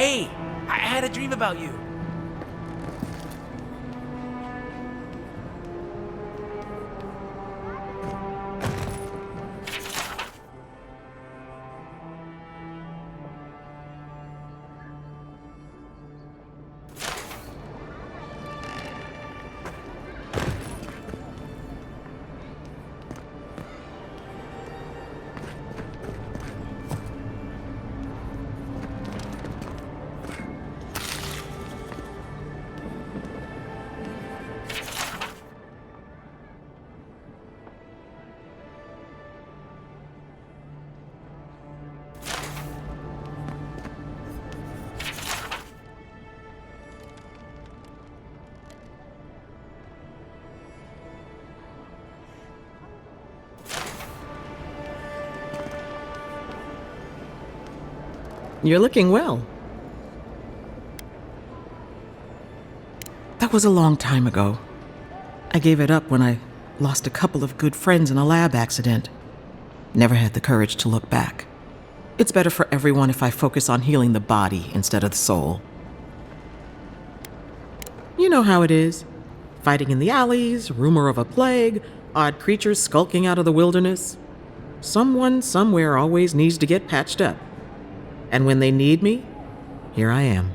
Hey, I had a dream about you. You're looking well. That was a long time ago. I gave it up when I lost a couple of good friends in a lab accident. Never had the courage to look back. It's better for everyone if I focus on healing the body instead of the soul. You know how it is. Fighting in the alleys, rumor of a plague, odd creatures skulking out of the wilderness. Someone somewhere always needs to get patched up. And when they need me, here I am.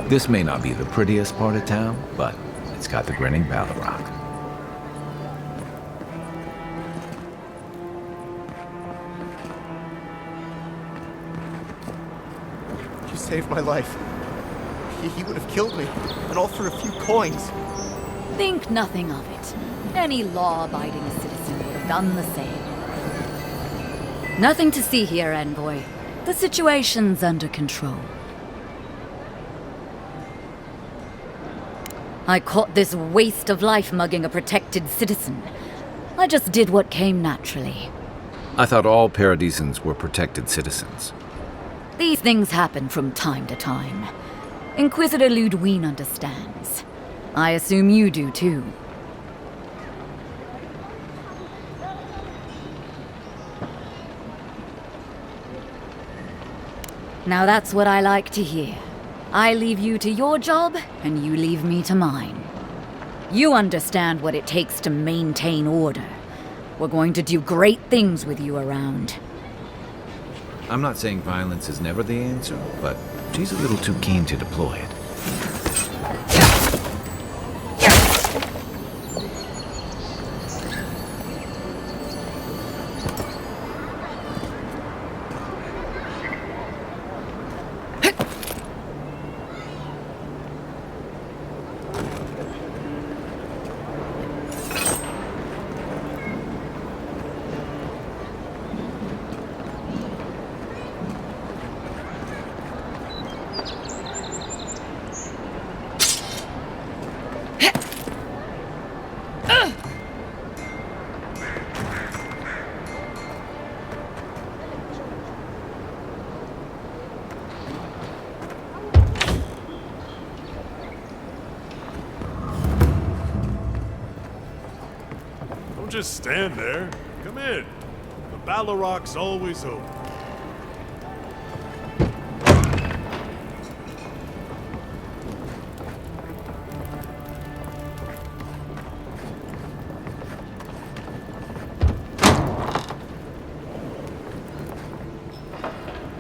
This may not be the prettiest part of town, but it's got the grinning Battle Rock. You saved my life. He would have killed me, and all for a few coins. Think nothing of it. Any law-abiding citizen would have done the same. Nothing to see here, Envoy. The situation's under control. I caught this waste of life mugging a protected citizen. I just did what came naturally. I thought all Paradisans were protected citizens. These things happen from time to time. Inquisitor Ludwig understands. I assume you do too. Now that's what I like to hear. I leave you to your job, and you leave me to mine. You understand what it takes to maintain order. We're going to do great things with you around. I'm not saying violence is never the answer, but she's a little too keen to deploy it. Don't just stand there. Come in. The Balrog's always open.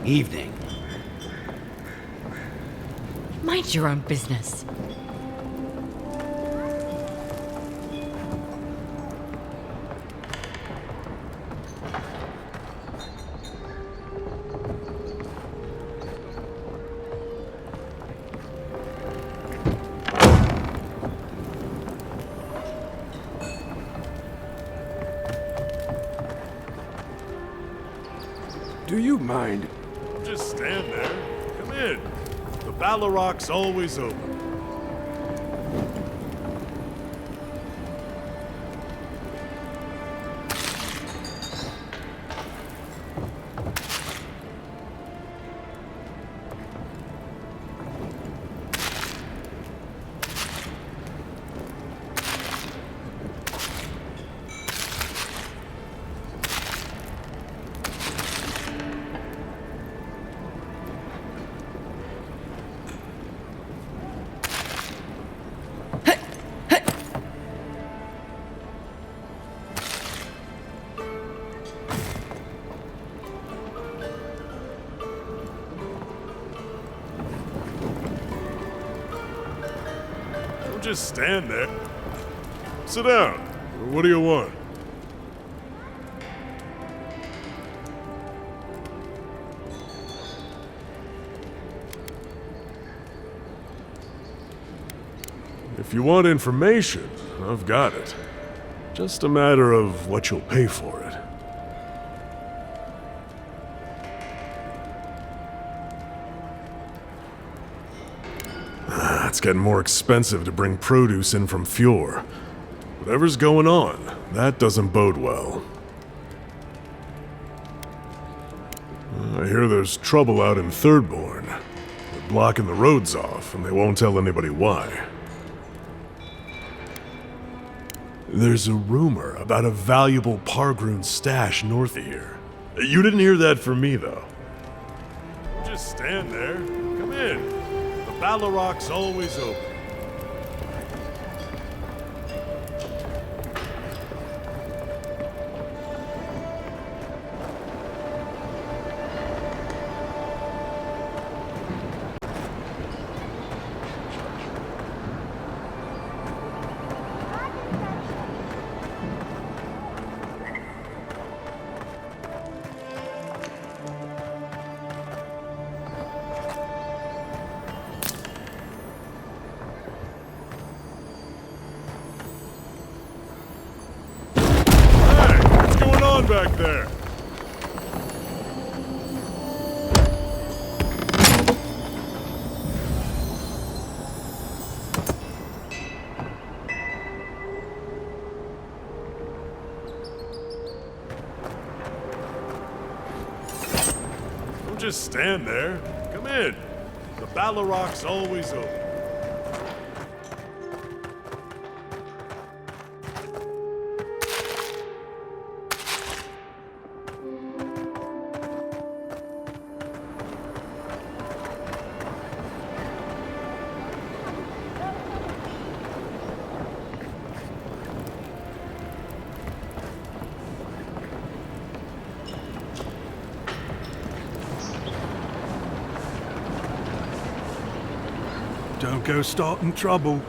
Evening. Mind your own business. Do you mind? Don't just stand there. Come in. The Balrog's always open. Don't just stand there. Sit down. What do you want? If you want information, I've got it. Just a matter of what you'll pay for it. It's getting more expensive to bring produce in from Fjord. Whatever's going on, that doesn't bode well. I hear there's trouble out in Thirdborn. They're blocking the roads off, and they won't tell anybody why. There's a rumor about a valuable Pargroon stash north of here. You didn't hear that from me, though. Just stand there. Come in. The Balrog's always open. Back there. Don't just stand there. Come in. The Balrog's always open. Don't go starting trouble.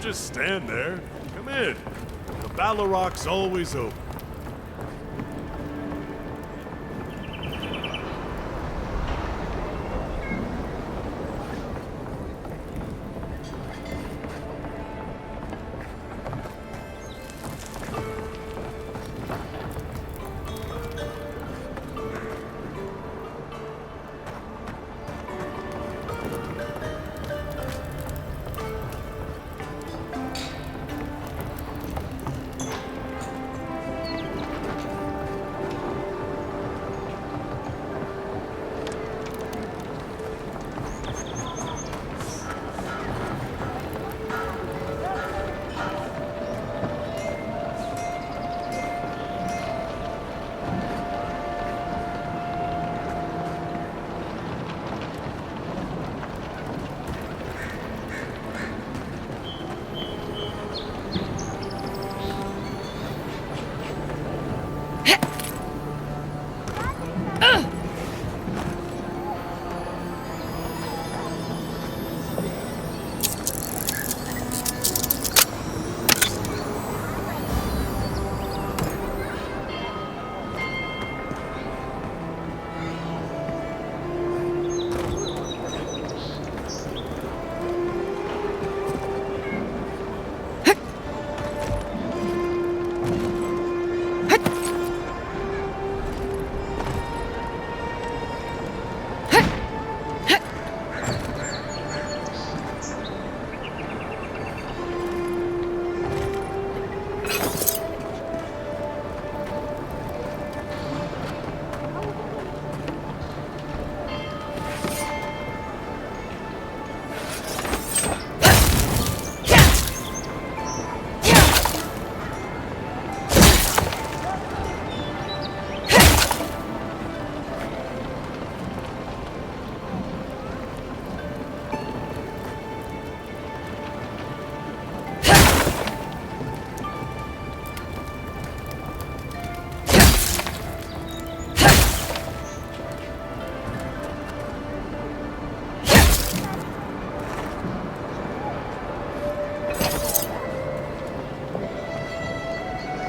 Just stand there. Come in. The Baloroc's always open.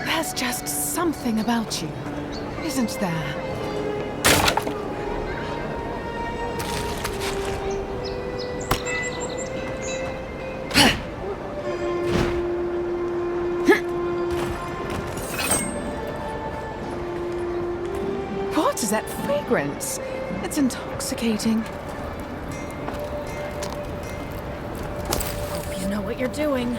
There's just something about you, isn't there? What is that fragrance? It's intoxicating. Hope you know what you're doing.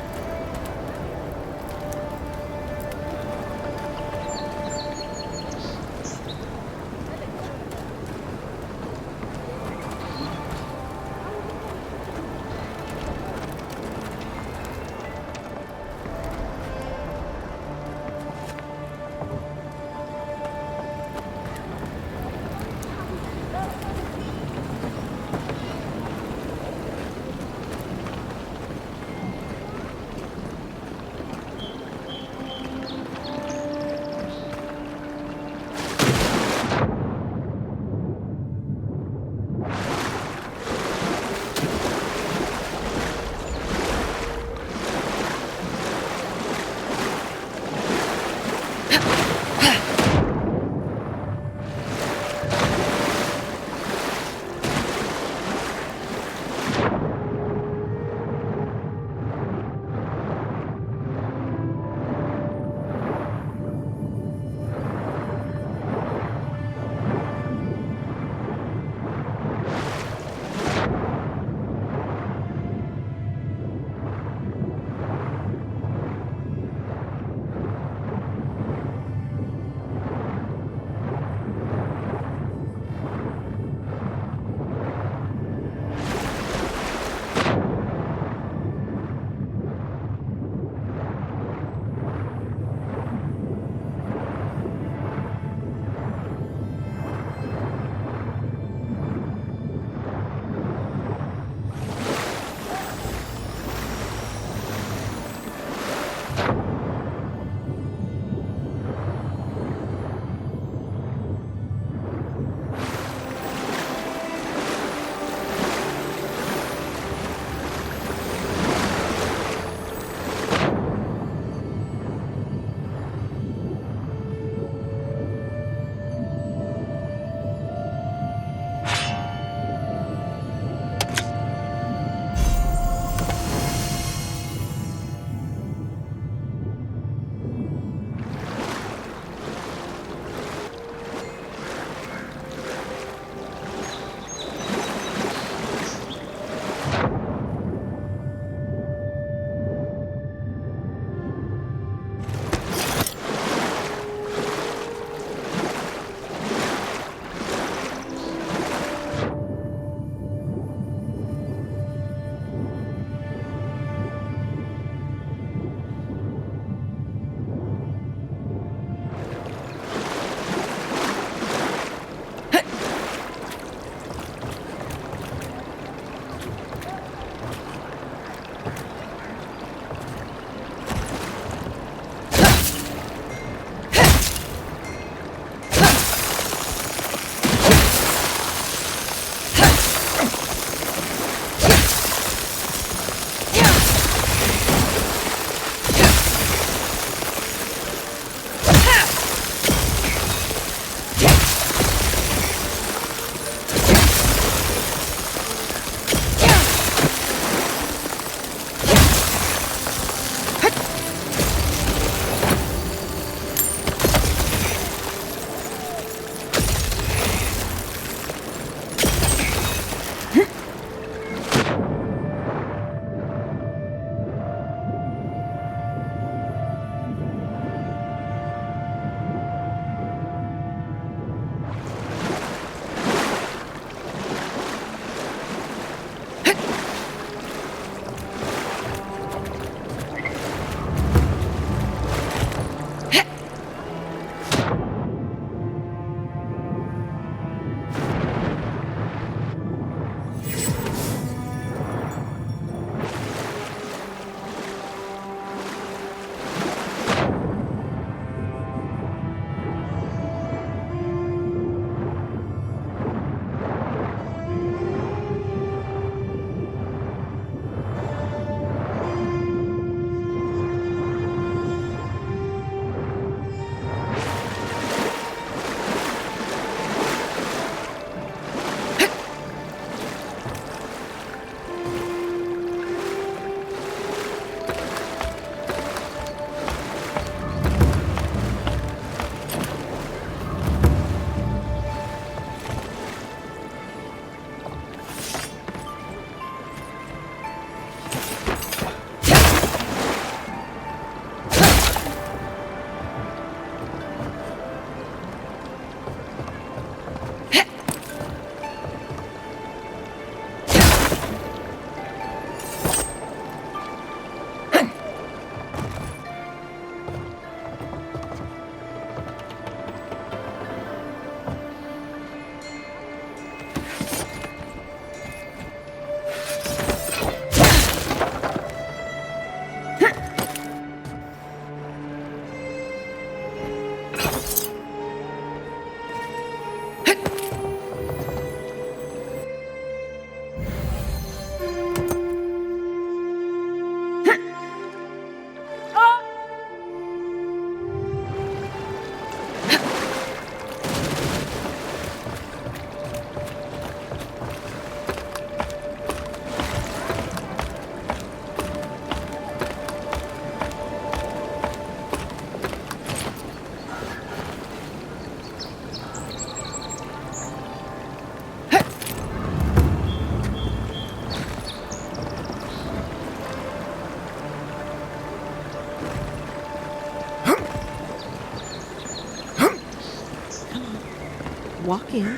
Come on. Walk in,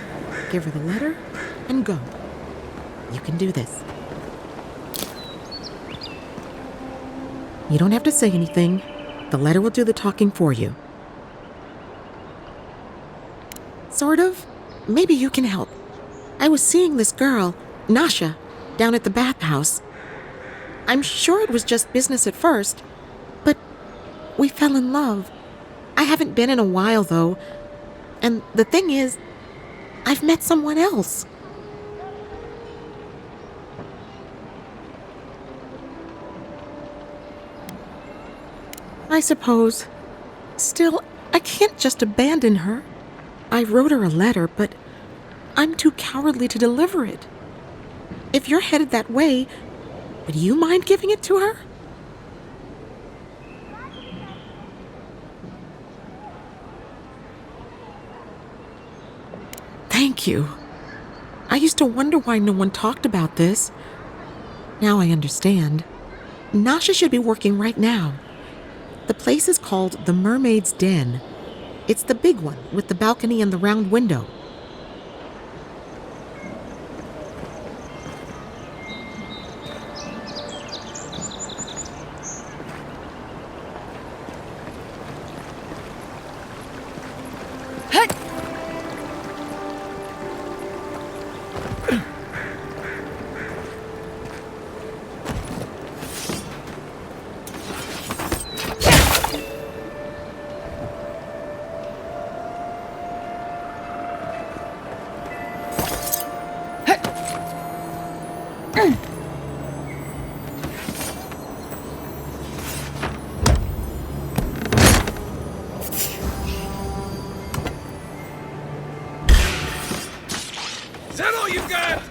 give her the letter, and go. You can do this. You don't have to say anything. The letter will do the talking for you. Sort of. Maybe you can help. I was seeing this girl, Nasha, down at the bathhouse. I'm sure it was just business at first, but we fell in love. I haven't been in a while, though. And the thing is, I've met someone else. I suppose. Still, I can't just abandon her. I wrote her a letter, but I'm too cowardly to deliver it. If you're headed that way, would you mind giving it to her? Thank you. I used to wonder why no one talked about this. Now I understand. Nasha should be working right now. The place is called the Mermaid's Den. It's the big one with the balcony and the round window. Is that all you got?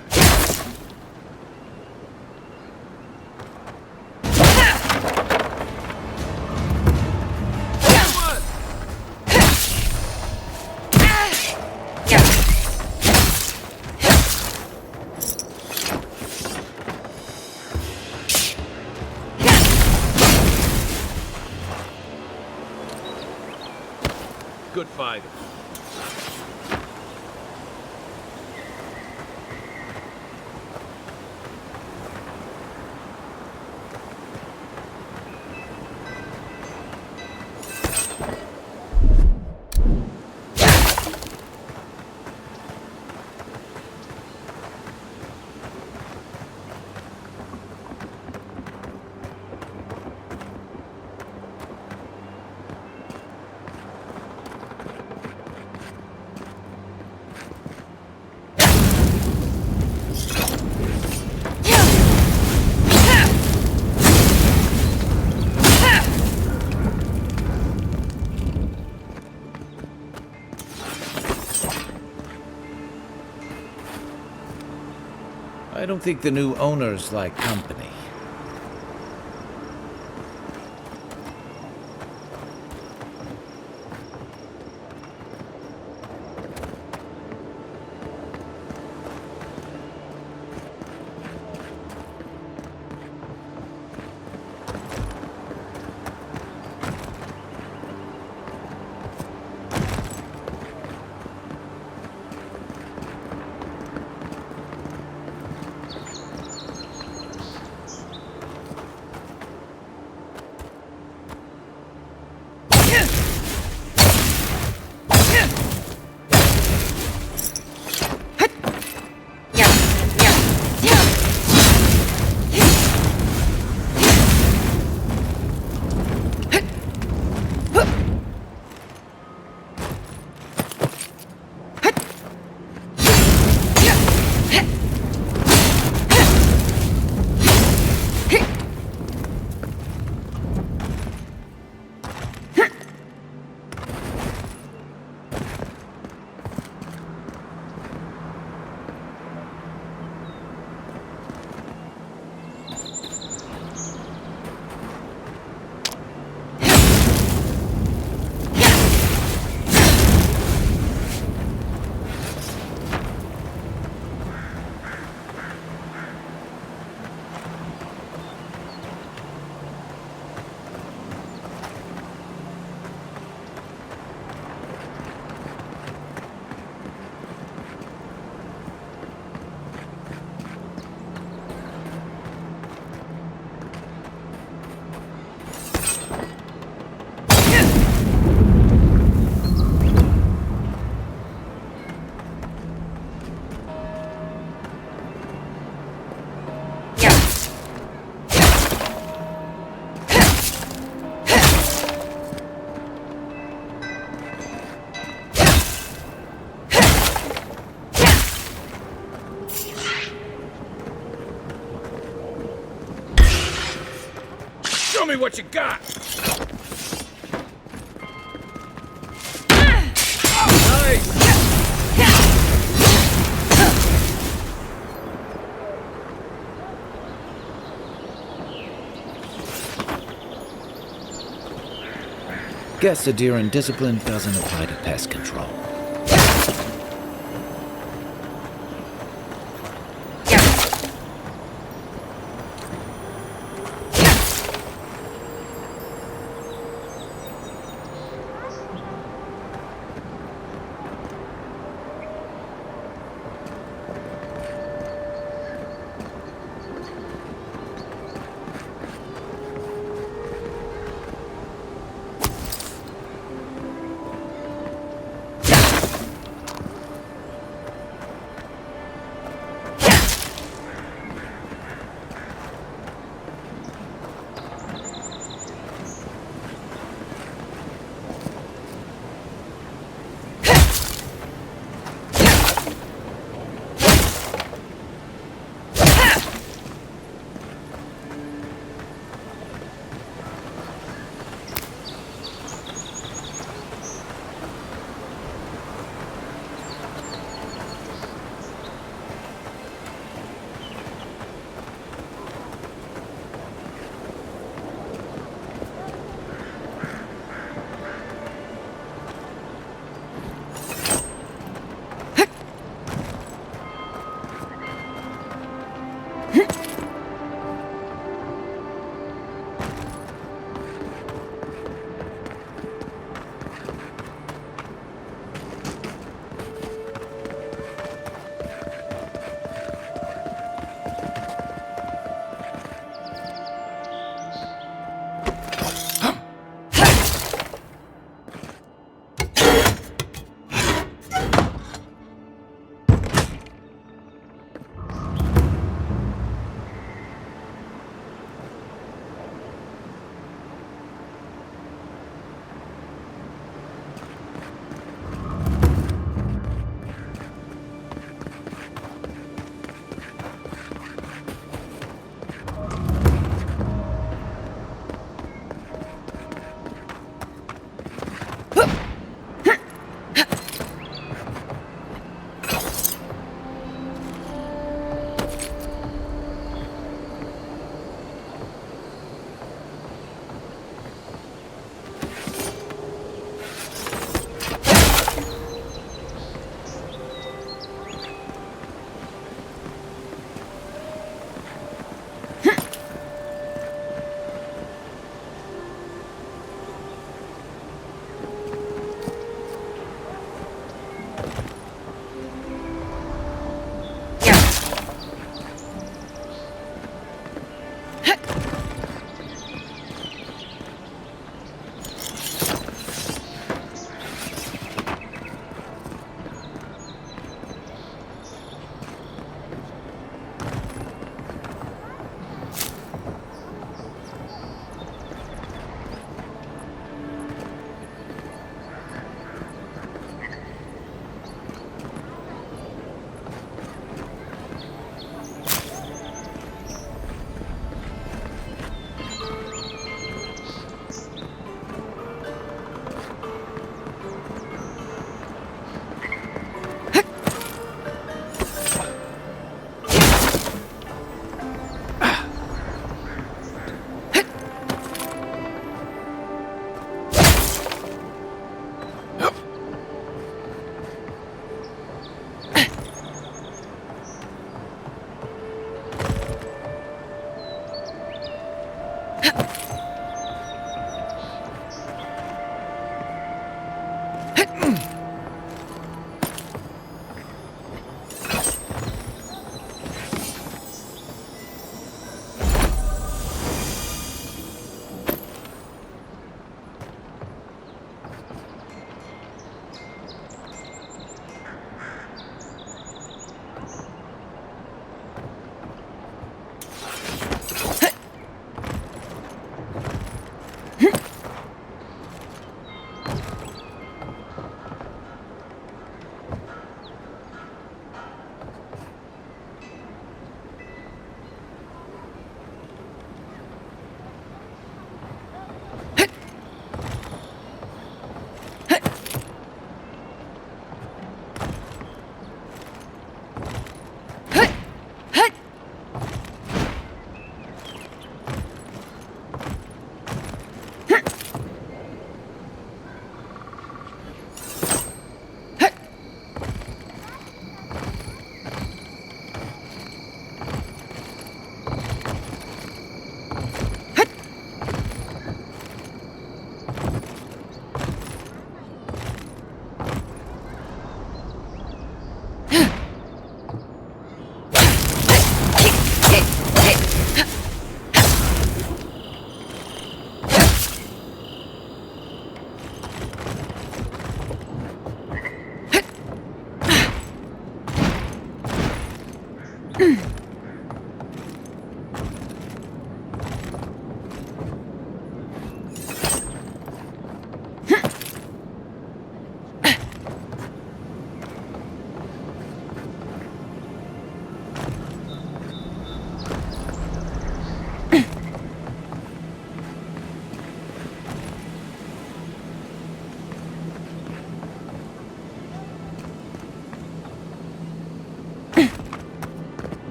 Good fight. I don't think the new owners like company. me what you got! Nice! Guess the deer and discipline doesn't apply to pest control.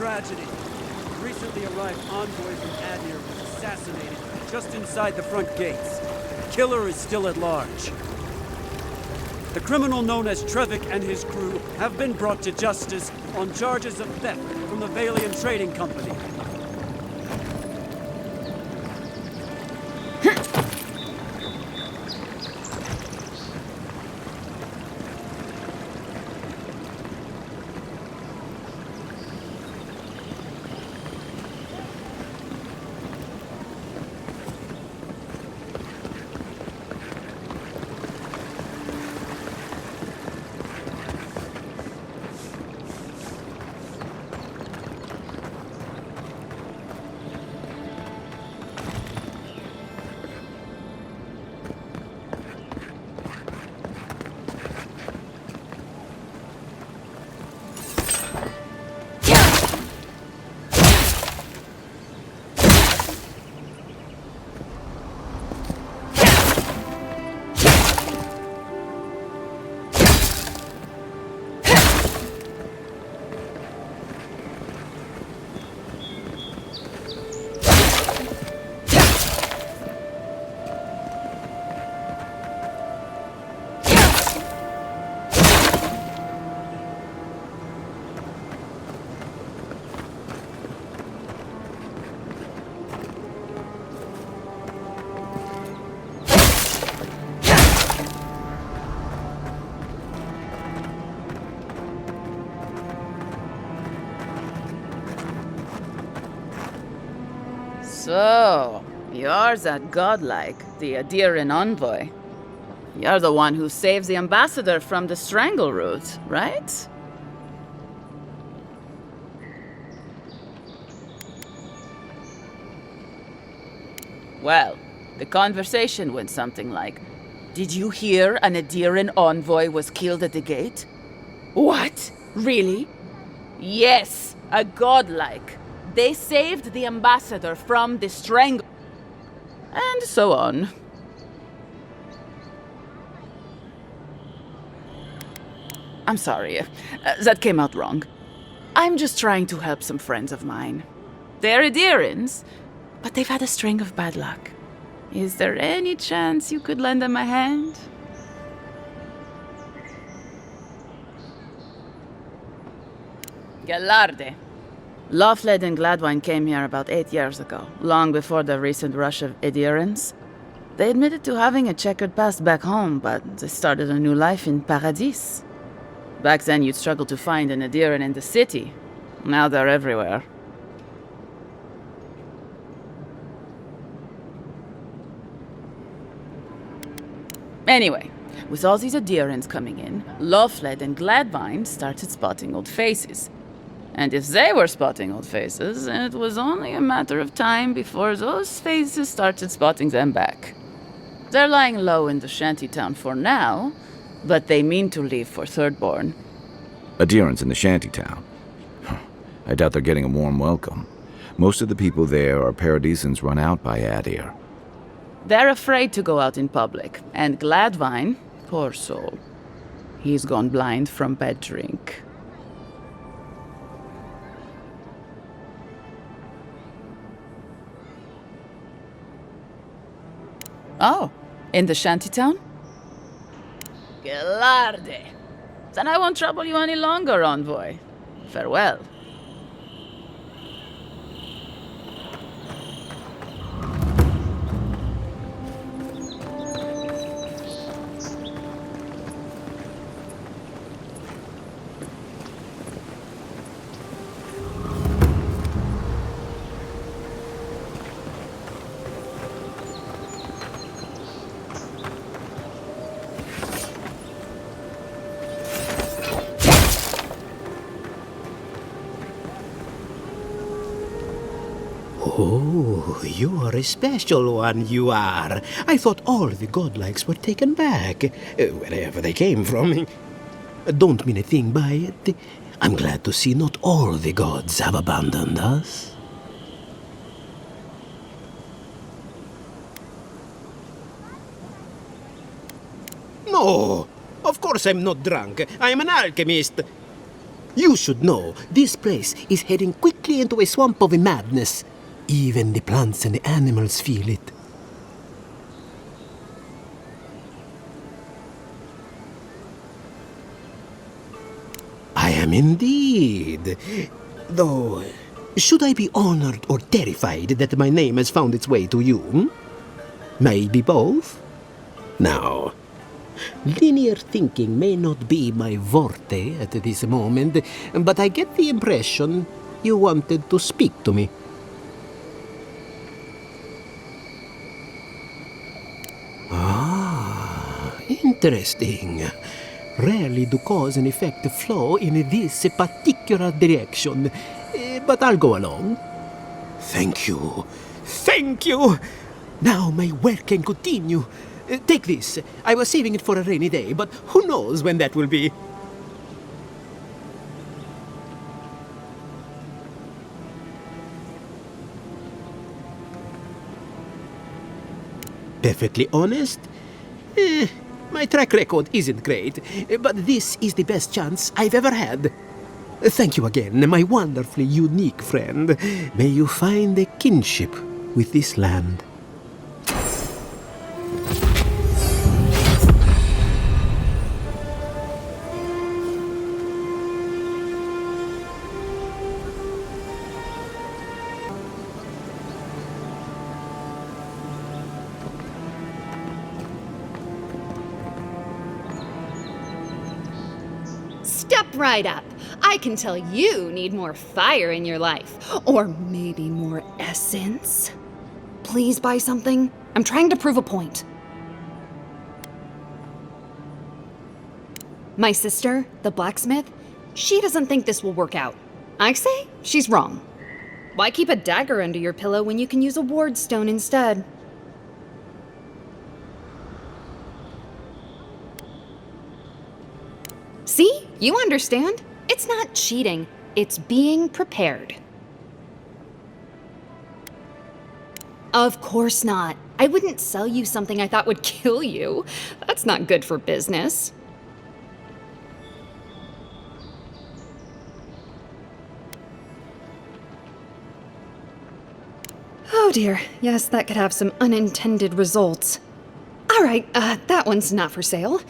tragedy. Recently arrived envoy from Adir was assassinated just inside the front gates. The killer is still at large. The criminal known as Trevik and his crew have been brought to justice on charges of theft from the Valian Trading Company. So, you're that godlike, the Adiran envoy. You're the one who saves the ambassador from the strangle root, right? Well, the conversation went something like, "Did you hear an Adiran envoy was killed at the gate?" "What? Really?" "Yes, a godlike. They saved the ambassador from the strangle..." And so on. I'm sorry. That came out wrong. I'm just trying to help some friends of mine. They're Adirans, but they've had a string of bad luck. Is there any chance you could lend them a hand? Gallarde. Lawfled and Gladwine came here about 8 years ago, long before the recent rush of Adirans. They admitted to having a checkered past back home, but they started a new life in Paradis. Back then, you'd struggle to find an Adiran in the city. Now they're everywhere. Anyway, with all these Adirans coming in, Lawfled and Gladwine started spotting old faces. And if they were spotting old faces, it was only a matter of time before those faces started spotting them back. They're lying low in the shantytown for now, but they mean to leave for Thirdborn. Adirans in the shantytown. I doubt they're getting a warm welcome. Most of the people there are Paradisans run out by Adir. They're afraid to go out in public, and Gladwine, poor soul, he's gone blind from bad drink. Oh, in the shantytown? Gallarde. Then I won't trouble you any longer, envoy. Farewell. Oh, you are a special one, you are. I thought all the godlikes were taken back, wherever they came from. Don't mean a thing by it. I'm glad to see not all the gods have abandoned us. No, of course I'm not drunk. I am an alchemist. You should know, this place is heading quickly into a swamp of madness. Even the plants and the animals feel it. I am indeed. Though, should I be honored or terrified that my name has found its way to you? Maybe both? Now, linear thinking may not be my forte at this moment, but I get the impression you wanted to speak to me. Ah, interesting. Rarely do cause and effect flow in this particular direction, but I'll go along. Thank you. Thank you! Now my work can continue. Take this. I was saving it for a rainy day, but who knows when that will be. Perfectly honest? My track record isn't great, but this is the best chance I've ever had. Thank you again, my wonderfully unique friend. May you find a kinship with this land. Step right up. I can tell you need more fire in your life. Or maybe more essence. Please buy something. I'm trying to prove a point. My sister, the blacksmith, she doesn't think this will work out. I say she's wrong. Why keep a dagger under your pillow when you can use a ward stone instead? See? You understand? It's not cheating. It's being prepared. Of course not. I wouldn't sell you something I thought would kill you. That's not good for business. Oh dear. Yes, that could have some unintended results. All right, that one's not for sale.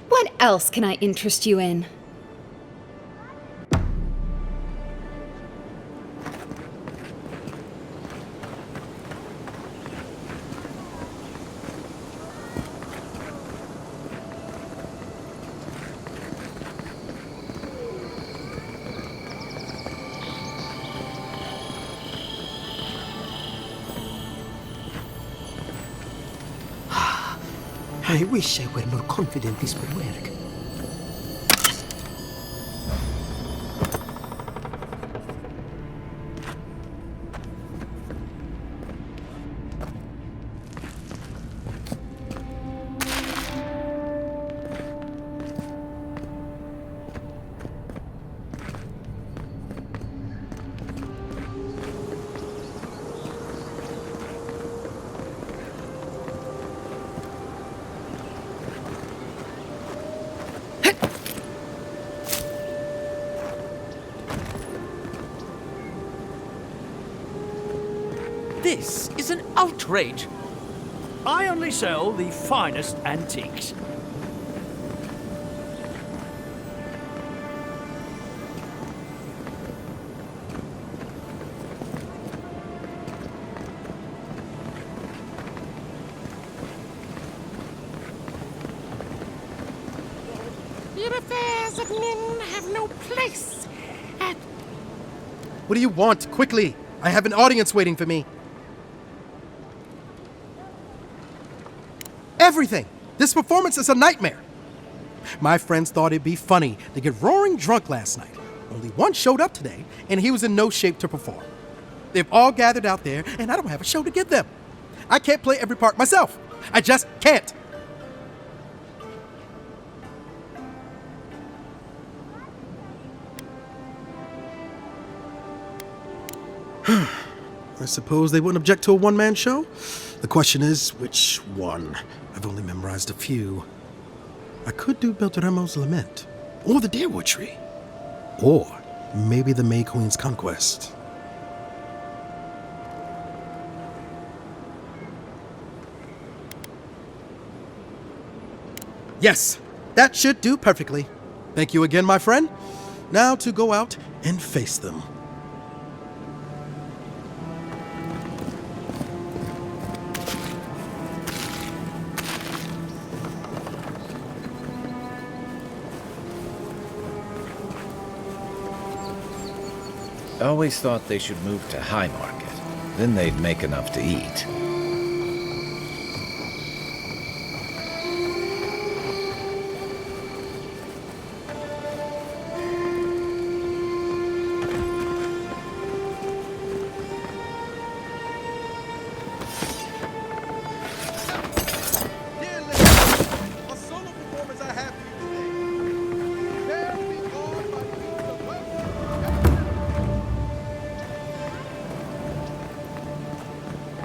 What else can I interest you in? I wish I were more confident this would work. This is an outrage. I only sell the finest antiques. The affairs of men have no place at... What do you want? Quickly! I have an audience waiting for me. Everything! This performance is a nightmare. My friends thought it'd be funny to get roaring drunk last night. Only one showed up today, and he was in no shape to perform. They've all gathered out there, and I don't have a show to give them. I can't play every part myself. I just can't. I suppose they wouldn't object to a one-man show? The question is, which one? I've only memorized a few. I could do Beltramo's Lament, or the Deerwood Tree. Or maybe the May Queen's conquest. Yes, that should do perfectly. Thank you again, my friend. Now to go out and face them. I always thought they should move to High Market. Then they'd make enough to eat.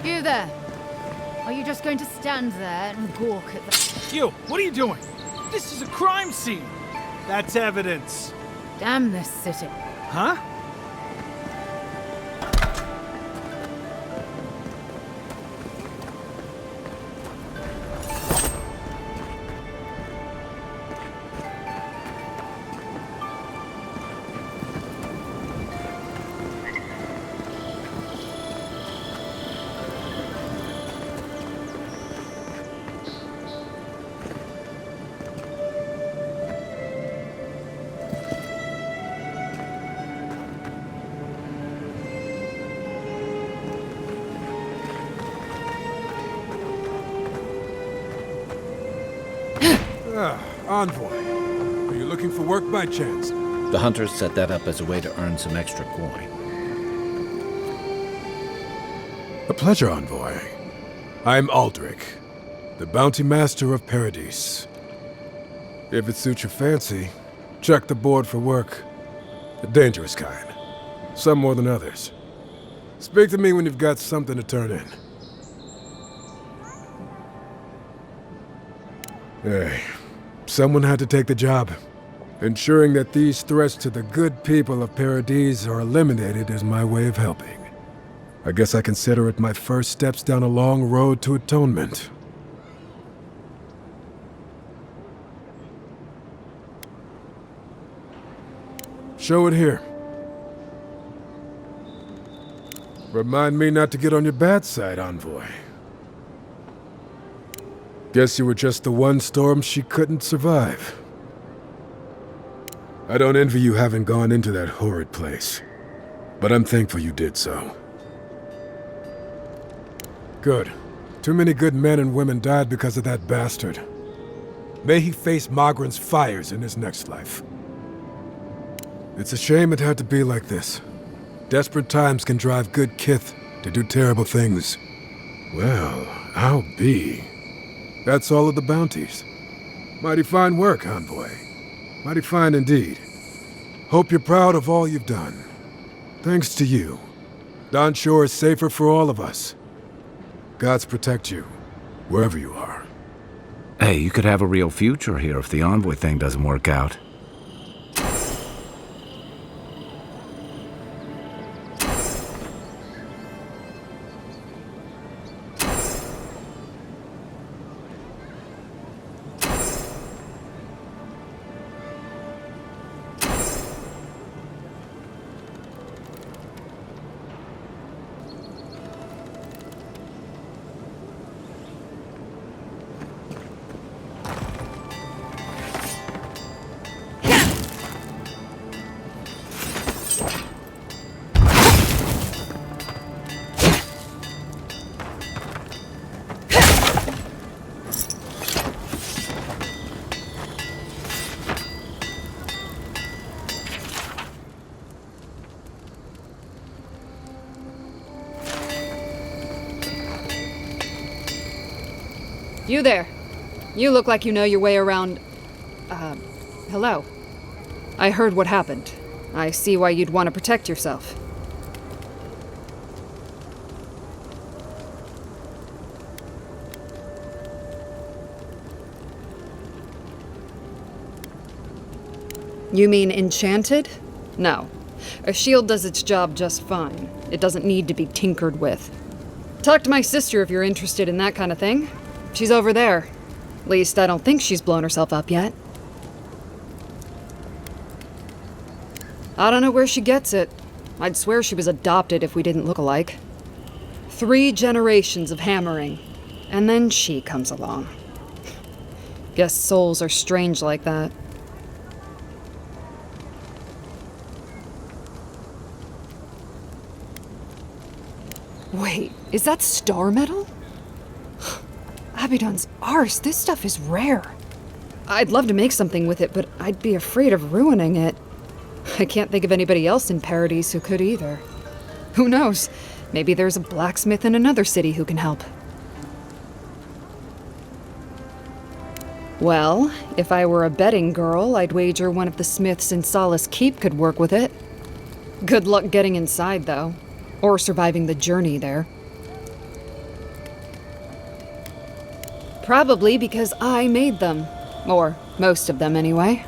You there! Are you just going to stand there and gawk at the... You, what are you doing? This is a crime scene. That's evidence. Damn this city. Huh? Envoy. Are you looking for work by chance? The hunters set that up as a way to earn some extra coin. A pleasure, Envoy. I'm Aldrich, the bounty master of Paradise. If it suits your fancy, check the board for work. A dangerous kind. Some more than others. Speak to me when you've got something to turn in. Hey, someone had to take the job. Ensuring that these threats to the good people of Paradise are eliminated is my way of helping. I guess I consider it my first steps down a long road to atonement. Show it here. Remind me not to get on your bad side, Envoy. Guess you were just the one storm she couldn't survive. I don't envy you having gone into that horrid place, but I'm thankful you did so. Good. Too many good men and women died because of that bastard. May he face Magran's fires in his next life. It's a shame it had to be like this. Desperate times can drive good kith to do terrible things. Well, I'll be. That's all of the bounties. Mighty fine work, Envoy. Mighty fine indeed. Hope you're proud of all you've done. Thanks to you, Don Shore is safer for all of us. Gods protect you, wherever you are. Hey, you could have a real future here if the Envoy thing doesn't work out. You there. You look like you know your way around... hello. I heard what happened. I see why you'd want to protect yourself. You mean enchanted? No. A shield does its job just fine. It doesn't need to be tinkered with. Talk to my sister if you're interested in that kind of thing. She's over there. At least, I don't think she's blown herself up yet. I don't know where she gets it. I'd swear she was adopted if we didn't look alike. 3 generations of hammering, and then she comes along. Guess souls are strange like that. Wait, is that star metal? Abaddon's arse, this stuff is rare. I'd love to make something with it, but I'd be afraid of ruining it. I can't think of anybody else in Paradise who could either. Who knows? Maybe there's a blacksmith in another city who can help. Well, if I were a betting girl, I'd wager one of the smiths in Solace Keep could work with it. Good luck getting inside, though. Or surviving the journey there. Probably because I made them. Or most of them, anyway.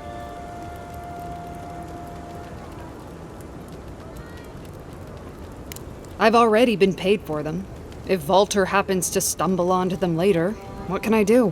I've already been paid for them. If Walter happens to stumble onto them later, what can I do?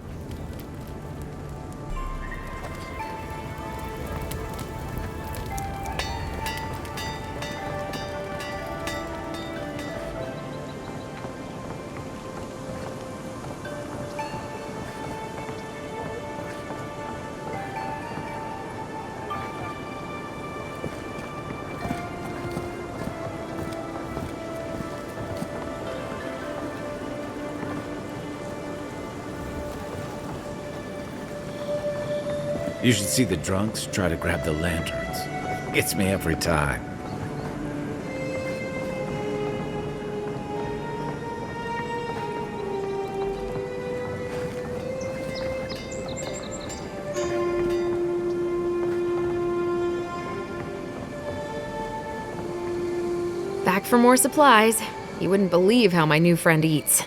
You should see the drunks try to grab the lanterns. Gets me every time. Back for more supplies. You wouldn't believe how my new friend eats.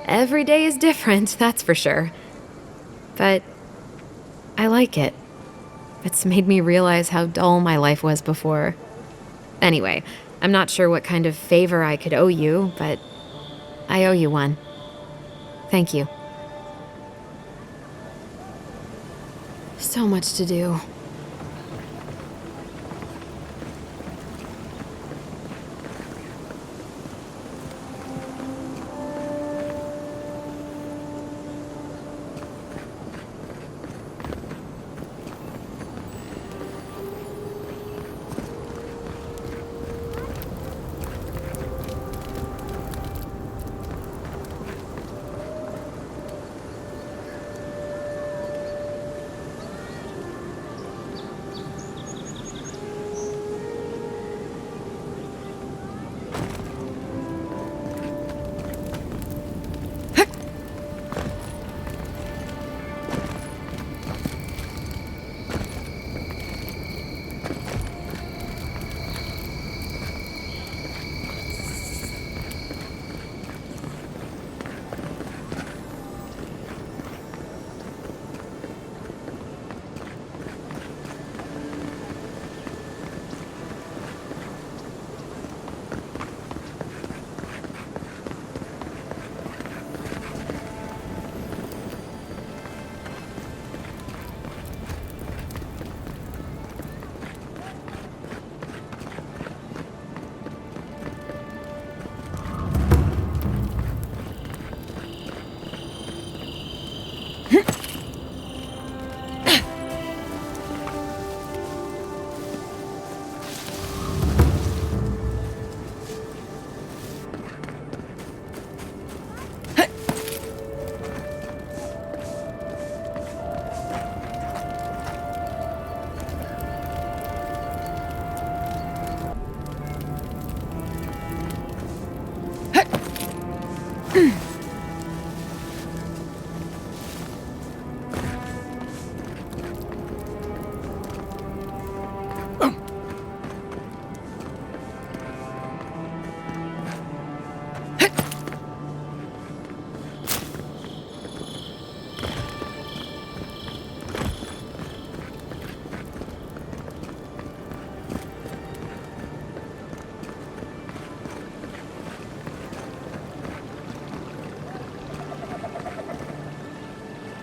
Every day is different, that's for sure. But I like it. It's made me realize how dull my life was before. Anyway, I'm not sure what kind of favor I could owe you, but I owe you one. Thank you. So much to do.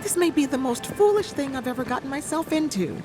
This may be the most foolish thing I've ever gotten myself into.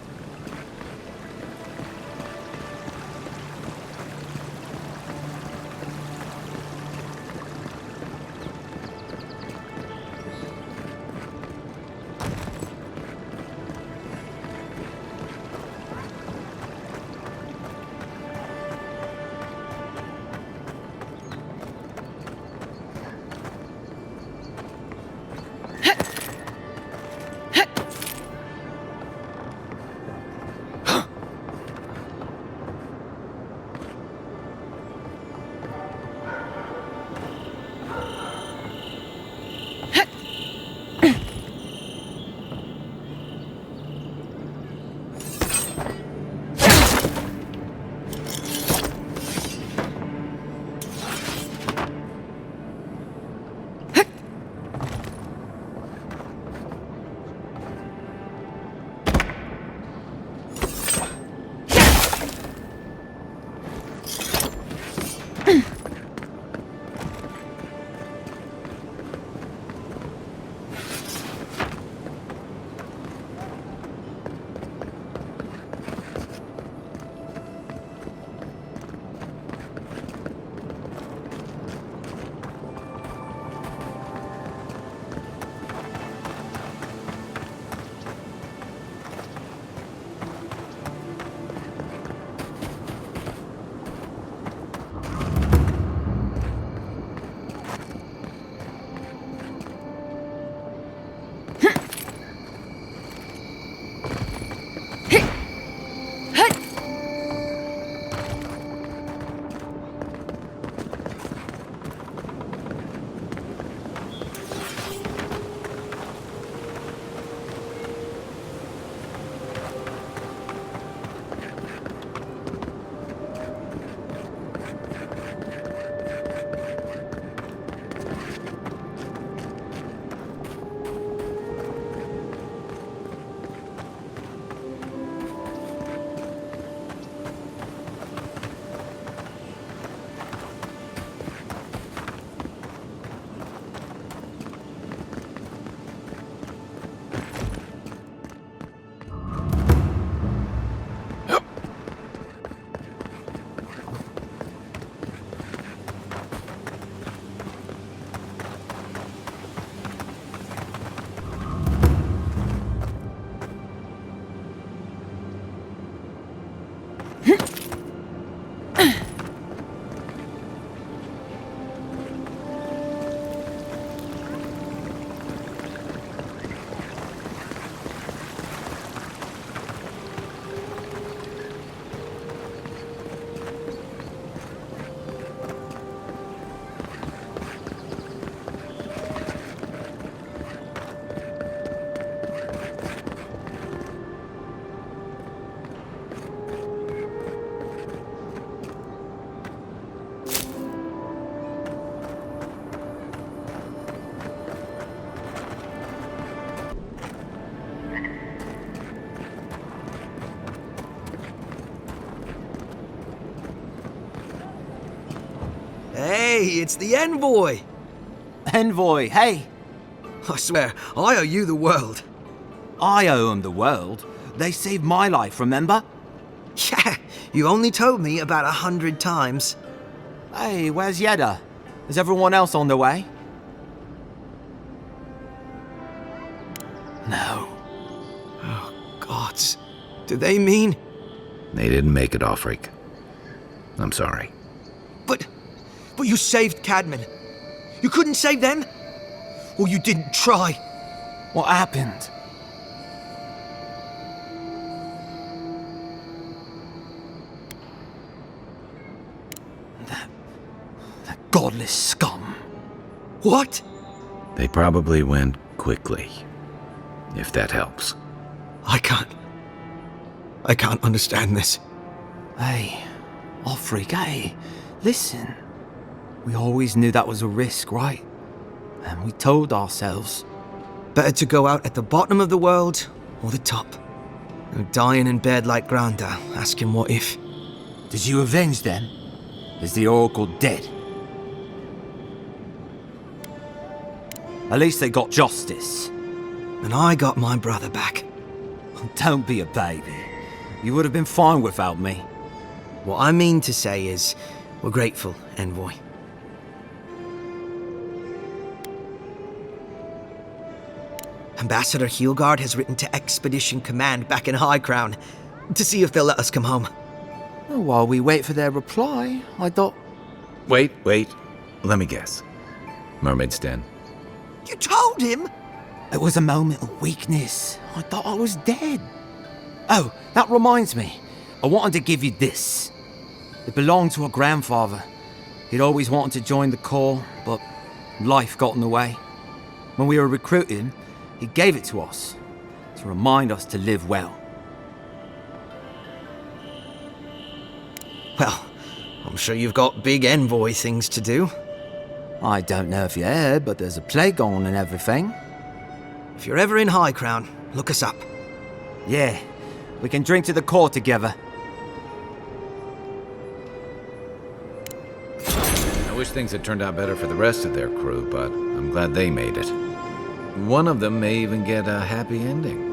Hey, it's the Envoy! Envoy, hey! I swear, I owe you the world. I owe 'em the world. They saved my life, remember? Yeah, you only told me about 100 times. Hey, where's Yeda? Is everyone else on the way? No. Oh, gods. Do they mean... They didn't make it, Offreak. I'm sorry. But you saved Cadman. You couldn't save them? Or you didn't try? What happened? That godless scum. What? They probably went quickly, if that helps. I can't understand this. Hey, Offreak, hey, listen. We always knew that was a risk, right? And we told ourselves, better to go out at the bottom of the world or the top. No dying in bed like Granda, asking what if. Did you avenge them? Is the Oracle dead? At least they got justice. and I got my brother back. Don't be a baby. You would have been fine without me. What I mean to say is, we're grateful, Envoy. Ambassador Heelguard has written to Expedition Command back in High Crown to see if they'll let us come home. Well, while we wait for their reply, I thought... Wait. Let me guess. Mermaid's Den. You told him? It was a moment of weakness. I thought I was dead. Oh, that reminds me. I wanted to give you this. It belonged to our grandfather. He'd always wanted to join the Corps, but life got in the way. When we were recruiting, he gave it to us to remind us to live well. Well, I'm sure you've got big Envoy things to do. I don't know if you heard, but there's a plague on and everything. If you're ever in High Crown, look us up. Yeah, we can drink to the Corps together. I wish things had turned out better for the rest of their crew, but I'm glad they made it. One of them may even get a happy ending.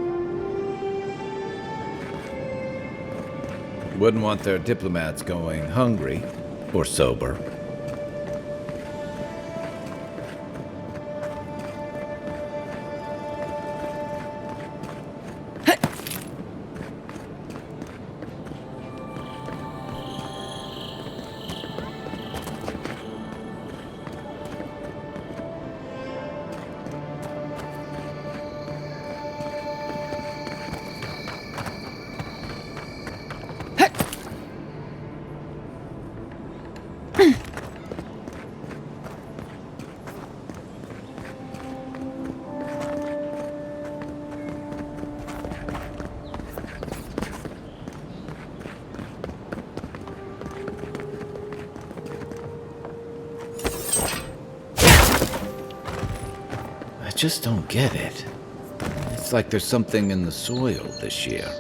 Wouldn't want their diplomats going hungry or sober. I just don't get it. It's like there's something in the soil this year.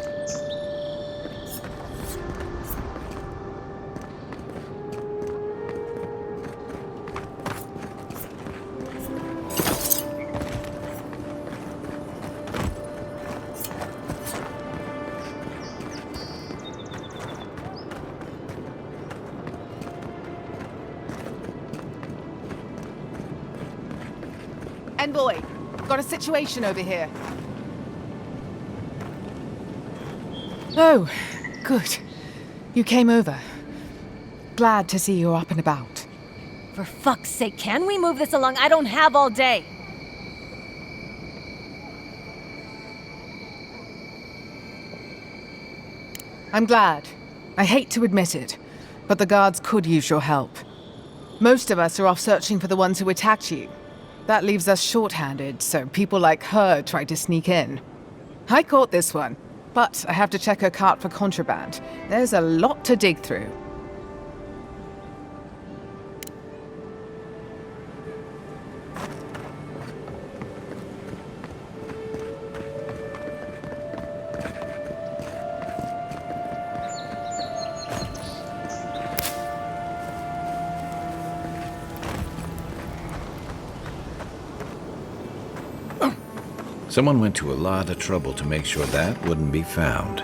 Envoy, got a situation over here. Oh, good. You came over. Glad to see you're up and about. For fuck's sake, can we move this along? I don't have all day. I'm glad. I hate to admit it, but the guards could use your help. Most of us are off searching for the ones who attacked you. That leaves us short-handed, so people like her try to sneak in. I caught this one, but I have to check her cart for contraband. There's a lot to dig through. Someone went to a lot of trouble to make sure that wouldn't be found.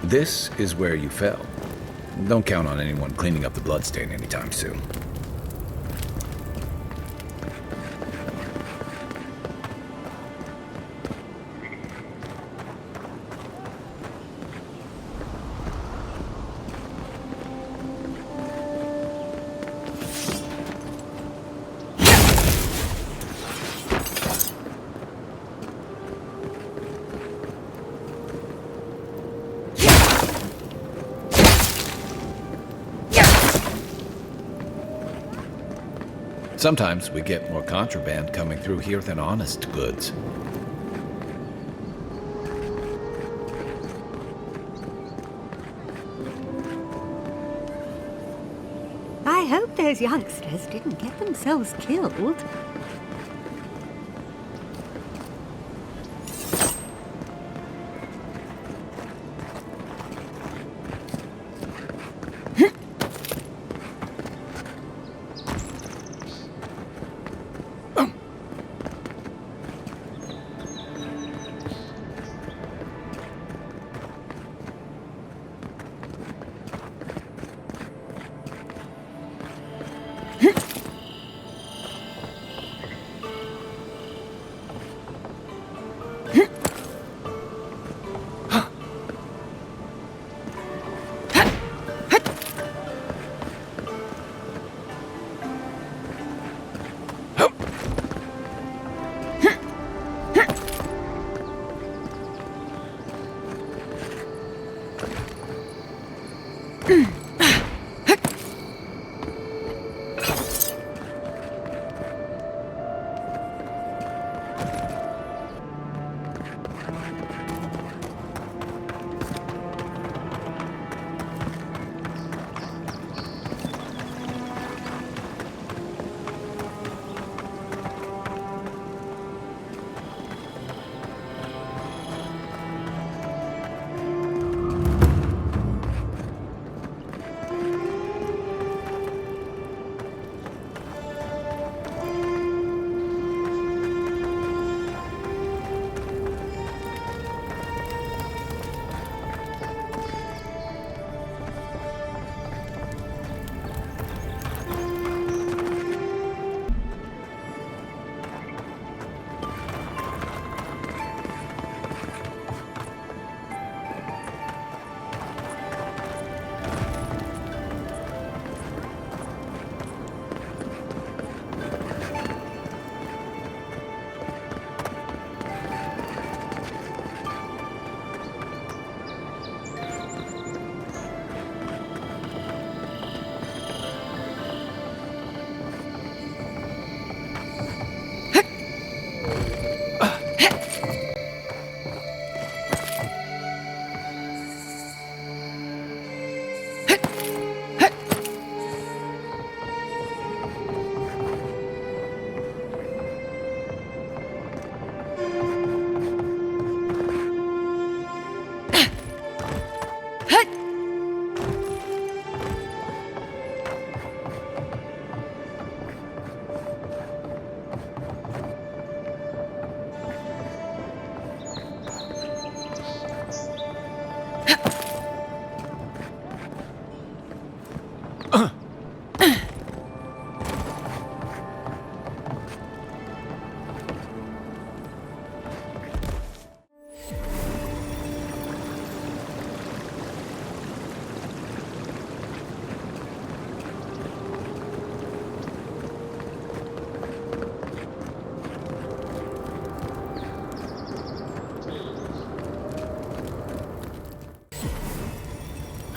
This is where you fell. Don't count on anyone cleaning up the bloodstain anytime soon. Sometimes we get more contraband coming through here than honest goods. I hope those youngsters didn't get themselves killed.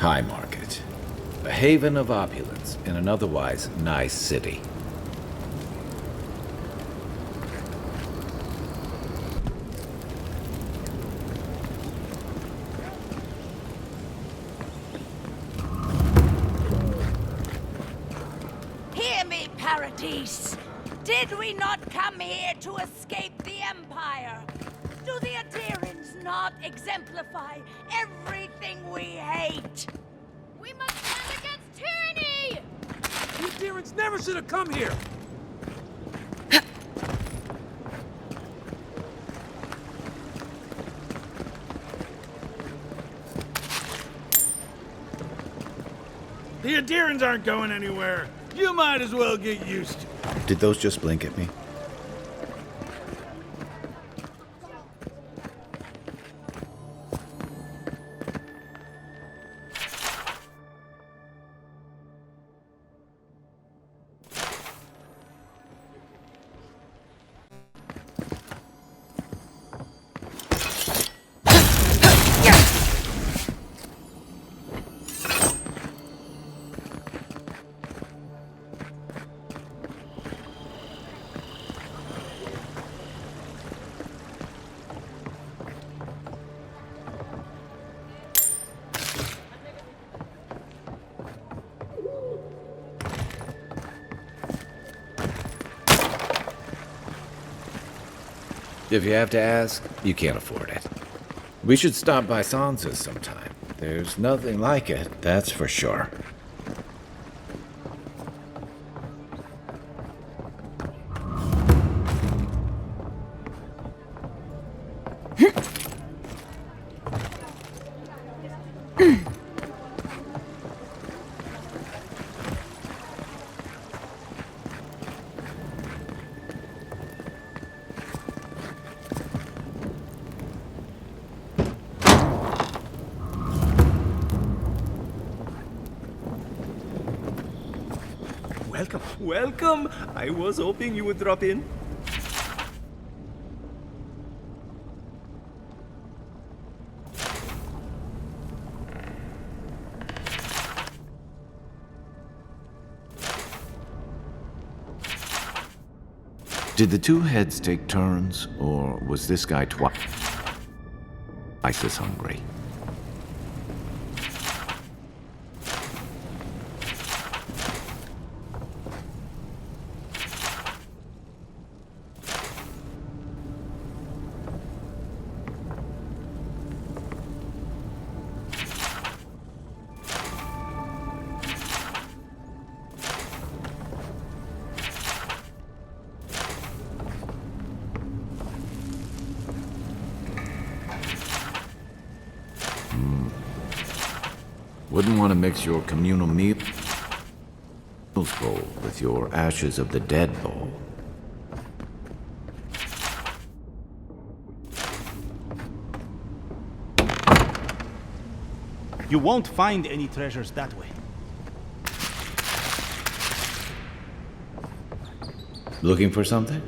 High Market. A haven of opulence in an otherwise nice city. Hear me, Paradise. Did we not come here to escape the Empire? Do the Adherents not exemplify everything we hate? We must stand against tyranny! You Adherents never should have come here! The Adherents aren't going anywhere. You might as well get used to it. Did those just blink at me? If you have to ask, you can't afford it. We should stop by Sansa's sometime. There's nothing like it, that's for sure. Welcome, welcome! I was hoping you would drop in. Did the two heads take turns, or was this guy twice as hungry? Wouldn't want to mix your communal meals bowl with your Ashes of the Dead bowl. You won't find any treasures that way. Looking for something?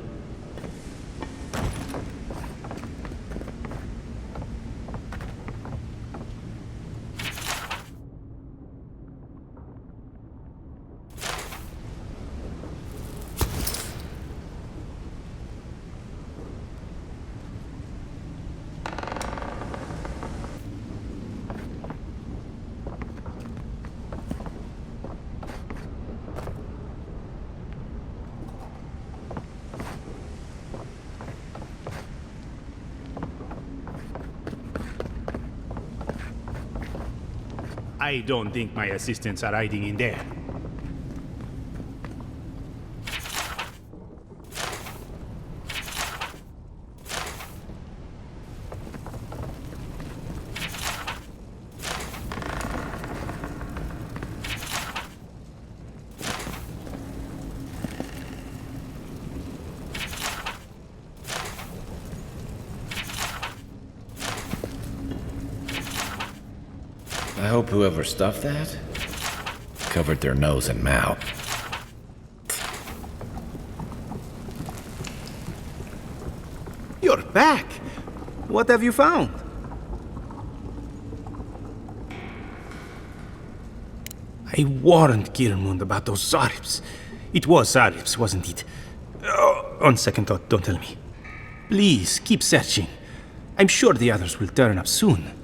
I don't think my assistants are hiding in there. I hope whoever stuffed that covered their nose and mouth. You're back! What have you found? I warned Kirmund about those Zaribs. It was Zaribs, wasn't it? On second thought, don't tell me. Please, keep searching. I'm sure the others will turn up soon.